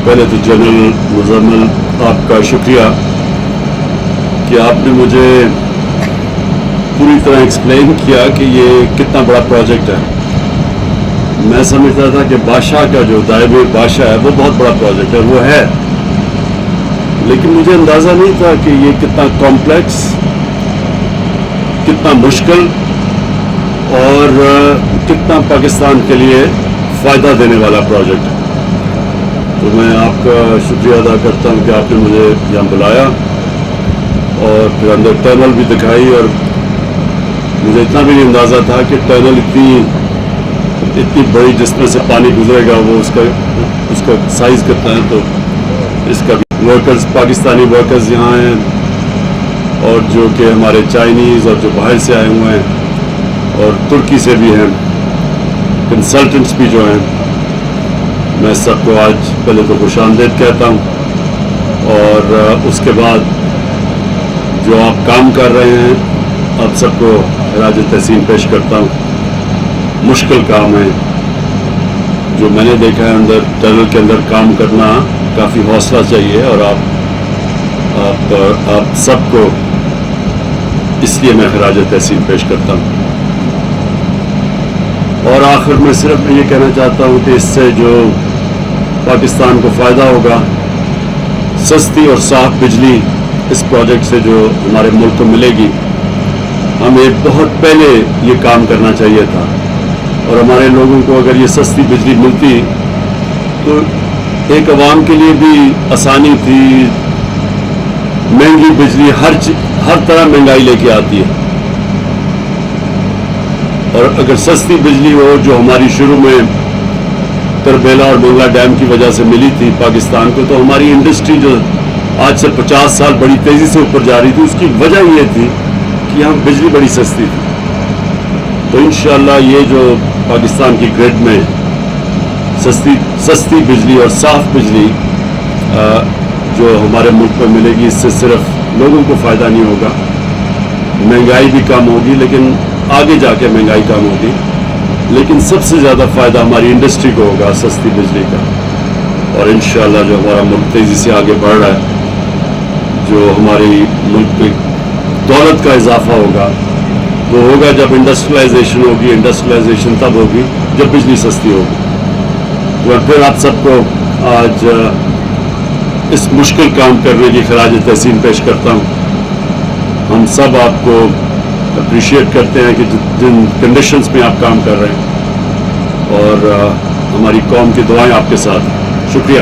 پہلے تو جنرل مزمل آپ کا شکریہ کہ آپ نے مجھے پوری طرح ایکسپلین کیا کہ یہ کتنا بڑا پروجیکٹ ہے. میں سمجھتا تھا کہ بادشاہ کا جو دائب بادشاہ ہے وہ بہت بڑا پروجیکٹ ہے، وہ ہے، لیکن مجھے اندازہ نہیں تھا کہ یہ کتنا کمپلیکس، کتنا مشکل اور کتنا پاکستان کے لیے فائدہ دینے والا پروجیکٹ ہے. تو میں آپ کا شکریہ ادا کرتا ہوں کہ آپ نے مجھے یہاں بلایا اور پھر اندر ٹنل بھی دکھائی، اور مجھے اتنا بھی نہیں اندازہ تھا کہ ٹنل اتنی بڑی جس میں سے پانی گزرے گا وہ اس کا سائز کتنا ہے. تو اس کا ورکرز، پاکستانی ورکرز یہاں ہیں، اور جو کہ ہمارے چائنیز اور جو باہر سے آئے ہوئے ہیں اور ترکی سے بھی ہیں، کنسلٹنٹس بھی جو ہیں، میں سب کو آج پہلے تو خوش آمدید کہتا ہوں. اور اس کے بعد جو آپ کام کر رہے ہیں آپ سب کو خراج تحسین پیش کرتا ہوں. مشکل کام ہے جو میں نے دیکھا ہے، اندر ٹنل کے اندر کام کرنا کافی حوصلہ چاہیے، اور آپ سب کو اس لیے میں خراج تحسین پیش کرتا ہوں. اور آخر میں صرف یہ کہنا چاہتا ہوں کہ اس سے جو پاکستان کو فائدہ ہوگا، سستی اور صاف بجلی اس پروجیکٹ سے جو ہمارے ملک کو ملے گی. ہمیں بہت پہلے یہ کام کرنا چاہیے تھا، اور ہمارے لوگوں کو اگر یہ سستی بجلی ملتی تو ایک عوام کے لیے بھی آسانی تھی. مہنگی بجلی ہر طرح مہنگائی لے کے آتی ہے، اور اگر سستی بجلی ہو جو ہماری شروع میں تربیلا اور منگلا ڈیم کی وجہ سے ملی تھی پاکستان کو، تو ہماری انڈسٹری جو آج سے 50 سال بڑی تیزی سے اوپر جا رہی تھی، اس کی وجہ یہ تھی کہ یہاں بجلی بڑی سستی تھی. تو انشاءاللہ یہ جو پاکستان کی گریڈ میں سستی بجلی اور صاف بجلی جو ہمارے ملک میں ملے گی، اس سے صرف لوگوں کو فائدہ نہیں ہوگا، مہنگائی بھی کم ہوگی، لیکن آگے جا کے مہنگائی کم ہوگی، لیکن سب سے زیادہ فائدہ ہماری انڈسٹری کو ہوگا سستی بجلی کا. اور انشاءاللہ جو ہمارا ملک تیزی سے آگے بڑھ رہا ہے، جو ہماری ملک میں دولت کا اضافہ ہوگا، وہ ہوگا جب انڈسٹریلائزیشن ہوگی. انڈسٹریلائزیشن تب ہوگی جب بجلی سستی ہوگی. تو پھر آپ سب کو آج اس مشکل کام کرنے کی خراج تحسین پیش کرتا ہوں. ہم سب آپ کو اپریشیٹ کرتے ہیں کہ جن کنڈیشنز میں آپ کام کر رہے ہیں، اور ہماری قوم کی دعائیں آپ کے ساتھ ہیں. شکریہ.